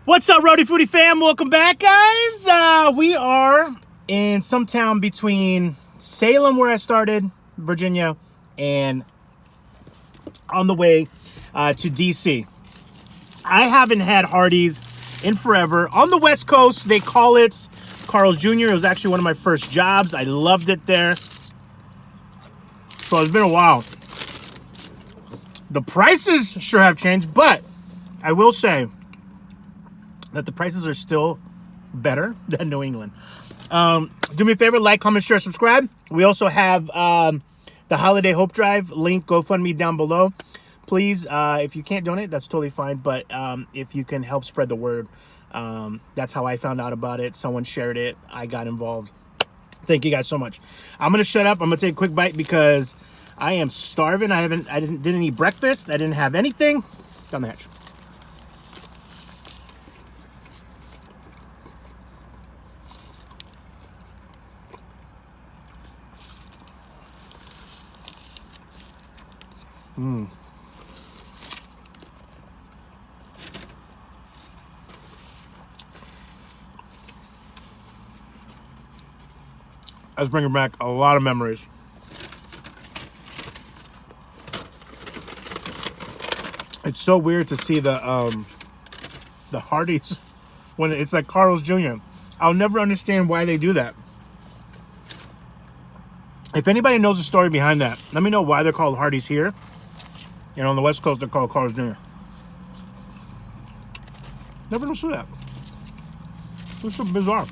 What's up, Rhody Foody fam? Welcome back, guys. We are in some town between Salem, where I started, Virginia, and on the way to DC. I haven't had Hardee's in forever. On the West Coast, they call it Carl's Jr. It was actually one of my first jobs. I loved it there. So it's been a while. The prices sure have changed, but I will say that the prices are still better than New England. Do me a favor, like, comment, share, subscribe. We also have the Holiday Hope Drive link, GoFundMe down below. Please, if you can't donate, that's totally fine. But if you can help spread the word, that's how I found out about it. Someone shared it. I got involved. Thank you guys so much. I'm gonna shut up. I'm gonna take a quick bite because I am starving. I didn't eat breakfast. I didn't have anything. Down the hatch. That's bringing back a lot of memories. It's so weird to see the Hardee's when it's like Carl's Jr. I'll never understand why they do that. If anybody knows the story behind that, let me know why they're called Hardee's here. And on the West Coast, they're called Carl's Jr. Never understood that. It's so bizarre.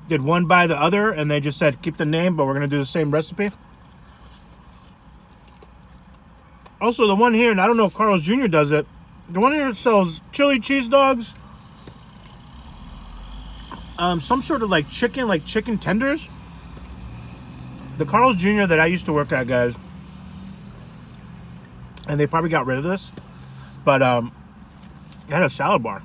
Did one buy the other and they just said, keep the name, but we're going to do the same recipe? Also, the one here, and I don't know if Carl's Jr. does it, the one here sells chili cheese dogs, some sort of like chicken tenders. The Carl's Jr. that I used to work at, guys, and they probably got rid of this, but it had a salad bar.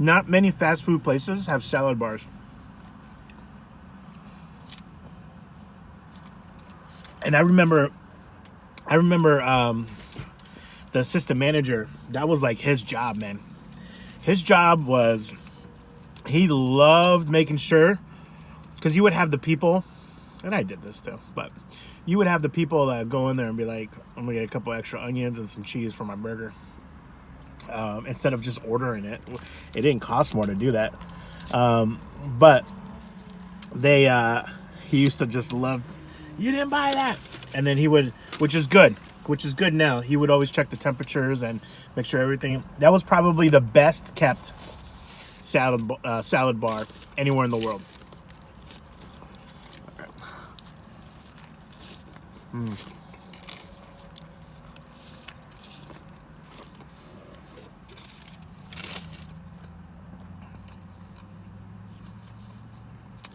Not many fast food places have salad bars. And I remember the assistant manager, that was like his job, man. His job was, he loved making sure, because you would have the people, and I did this too, but you would have the people that go in there and be like, I'm gonna get a couple extra onions and some cheese for my burger. Instead of just ordering it. It didn't cost more to do that. But he used to just love, you didn't buy that. And then he would, which is good now. He would always check the temperatures and make sure everything. That was probably the best kept salad bar anywhere in the world.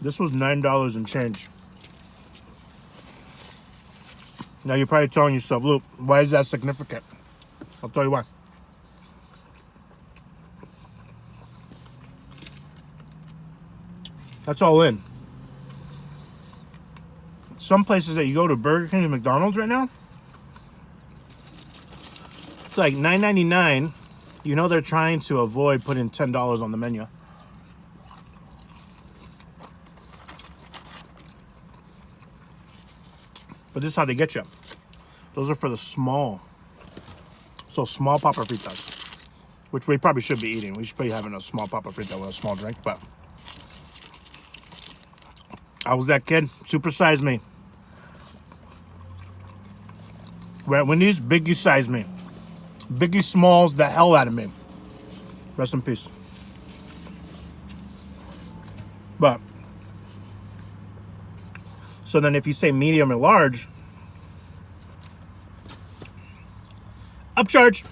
This was $9 and change. Now you're probably telling yourself, Luke, why is that significant? I'll tell you why. That's all in. Some places that you go to, Burger King and McDonald's right now, it's like $9.99. You know they're trying to avoid putting $10 on the menu. But this is how they get you. Those are for the small. So small papa fritas, which we probably should be eating. We should be having a small papa frita with a small drink, but I was that kid. Super size me. We're at Wendy's, Biggie size me. Biggie smalls the hell out of me. Rest in peace. But so then if you say medium or large, upcharge.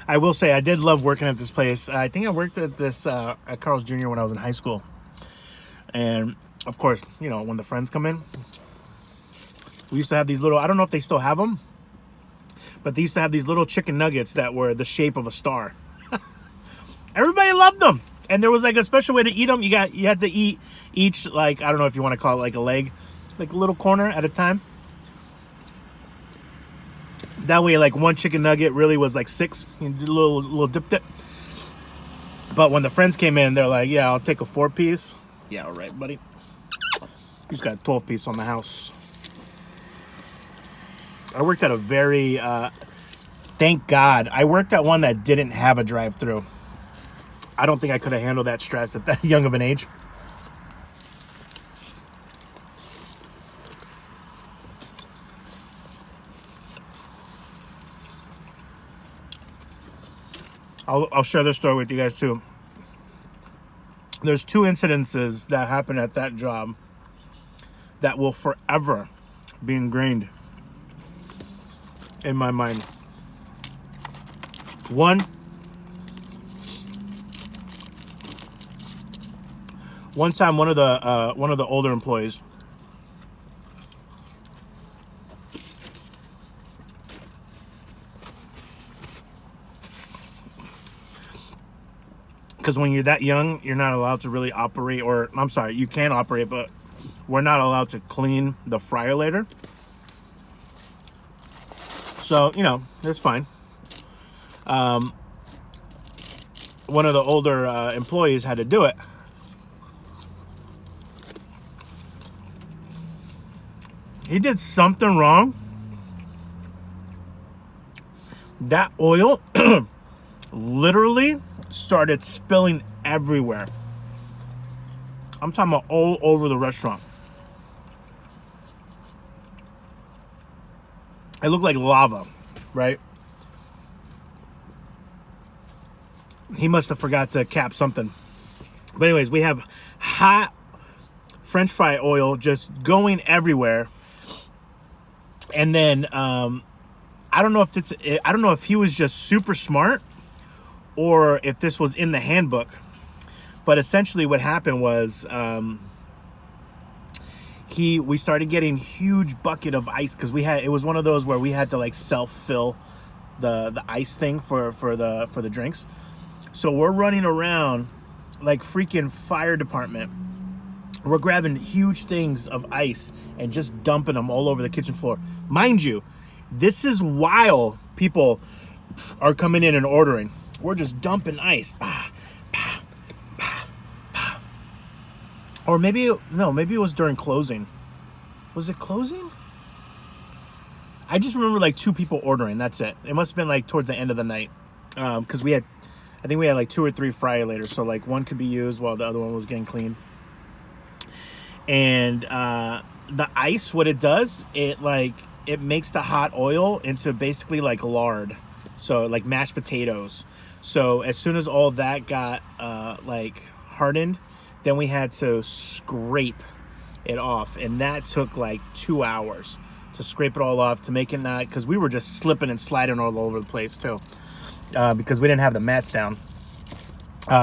I will say I did love working at this place. I think I worked at this at Carl's Jr. when I was in high school. And of course, you know, when the friends come in, we used to have these little, I don't know if they still have them, but they used to have these little chicken nuggets that were the shape of a star. Everybody loved them. And there was like a special way to eat them. You had to eat each, like, I don't know if you want to call it like a leg, like a little corner at a time. That way, like, one chicken nugget really was like 6. You did a little dip. But when the friends came in, they're like, yeah, I'll take a 4-piece. Yeah, all right, buddy. You just got a 12-piece on the house. I worked at a very, thank God, I worked at one that didn't have a drive-through. I don't think I could have handled that stress at that young of an age. I'll share this story with you guys too. There's 2 incidences that happened at that job that will forever be ingrained in my mind. One time, one of the older employees because when you're that young, you're not allowed to really operate, or I'm sorry, you can operate, but we're not allowed to clean the fryer later. So, you know, it's fine. One of the older employees had to do it. He did something wrong. That oil literally started spilling everywhere. I'm talking about all over the restaurant. It looked like lava, right? He must have forgot to cap something. But anyways, we have hot French fry oil just going everywhere. And then I don't know if he was just super smart or if this was in the handbook. But essentially what happened was we started getting huge bucket of ice because it was one of those where we had to like self-fill the ice thing for the drinks. So we're running around like freaking fire department. We're grabbing huge things of ice and just dumping them all over the kitchen floor. Mind you, this is while people are coming in and ordering. We're just dumping ice. Bah, bah, bah, bah. Or maybe it was during closing. Was it closing? I just remember like 2 people ordering. That's it. It must have been like towards the end of the night. Because I think we had like 2 or 3 fryer-laters. So like one could be used while the other one was getting cleaned. And the ice, what it does, it makes the hot oil into basically like lard. So like mashed potatoes. So as soon as all that got like hardened, then we had to scrape it off. And that took like 2 hours to scrape it all off, to make it not, because we were just slipping and sliding all over the place too. Because we didn't have the mats down.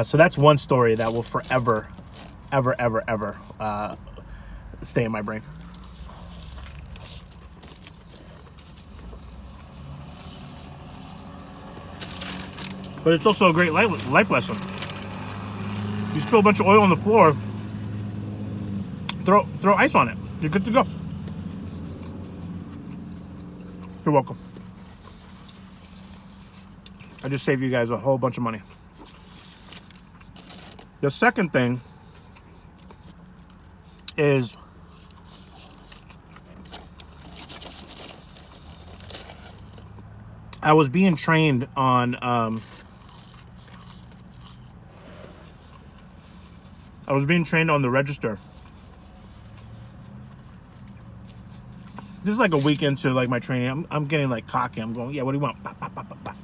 So that's one story that will forever, ever stay in my brain. But it's also a great life lesson. You spill a bunch of oil on the floor, throw ice on it. You're good to go. You're welcome. I just saved you guys a whole bunch of money. The second thing is I was being trained on the register. This is like a week into like my training. I'm getting like cocky. I'm going, yeah, what do you want? Bah, bah, bah, bah, bah.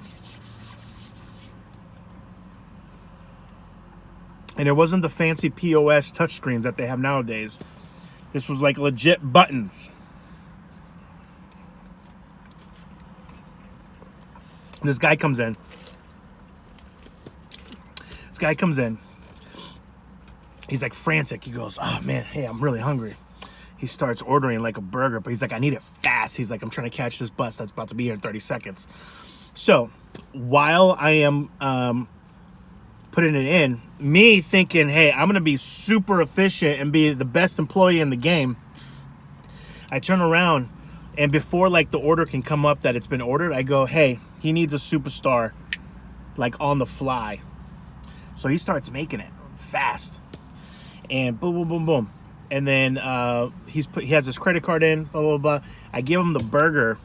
And it wasn't the fancy POS touchscreens that they have nowadays. This was like legit buttons. This guy comes in. He's like frantic. He goes, oh man, hey, I'm really hungry. He starts ordering like a burger, but he's like, I need it fast. He's like, I'm trying to catch this bus that's about to be here in 30 seconds. So while I am putting it in, me thinking, hey, I'm going to be super efficient and be the best employee in the game, I turn around And before like the order can come up that it's been ordered, I go, hey, he needs a superstar, like on the fly. So he starts making it fast, and boom, boom, boom, boom. And then he has his credit card in, blah, blah, blah. I give him the burger,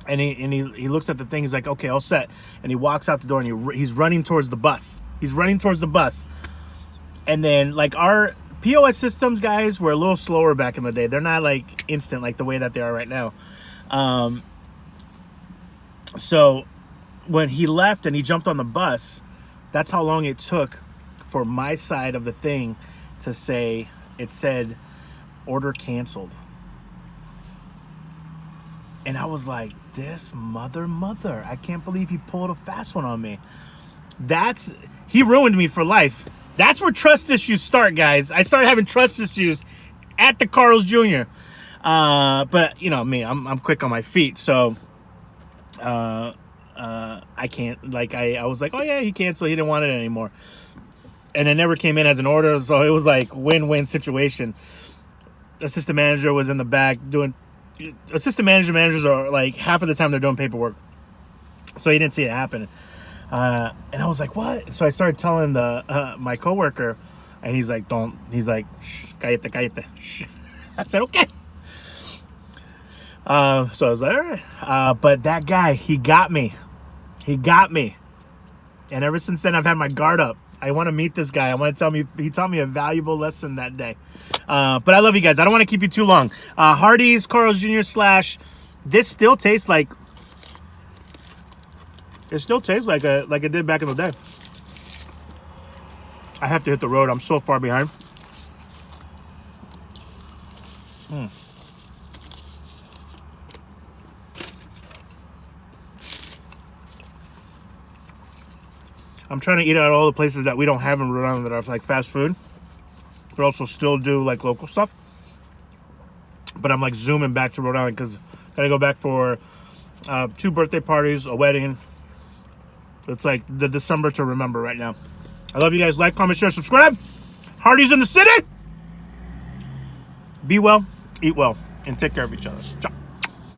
and he looks at the thing. He's like, okay, all set. And he walks out the door, and he's running towards the bus. He's running towards the bus. And then like our POS systems, guys, were a little slower back in the day. They're not like instant like the way that they are right now. So when he left and he jumped on the bus, that's how long it took for my side of the thing to say, it said order canceled. And I was like, this mother, I can't believe he pulled a fast one on me. He ruined me for life. That's where trust issues start, guys. I started having trust issues at the Carl's Jr. But you know me, I'm quick on my feet, so I can't. Like I was like, oh yeah, he canceled. He didn't want it anymore, and it never came in as an order, so it was like win-win situation. Assistant manager was in the back doing. Assistant managers are like half of the time they're doing paperwork, so he didn't see it happen. And I was like, what? So I started telling my coworker, and he's like, shh, cállate, shh. I said, okay. So I was like, all right. But that guy, he got me. And ever since then, I've had my guard up. I want to meet this guy. I want to tell me, he taught me a valuable lesson that day. But I love you guys. I don't want to keep you too long. HARDEE'S, Carl's Jr. / this still tastes like, it still tastes like it did back in the day. I have to hit the road. I'm so far behind. I'm trying to eat at all the places that we don't have in Rhode Island that are like fast food, but also still do like local stuff. But I'm like zooming back to Rhode Island because I gotta go back for 2 birthday parties, a wedding. It's like the December to remember right now. I love you guys. Like, comment, share, subscribe. HARDEE'S in the city. Be well, eat well, and take care of each other. Ciao.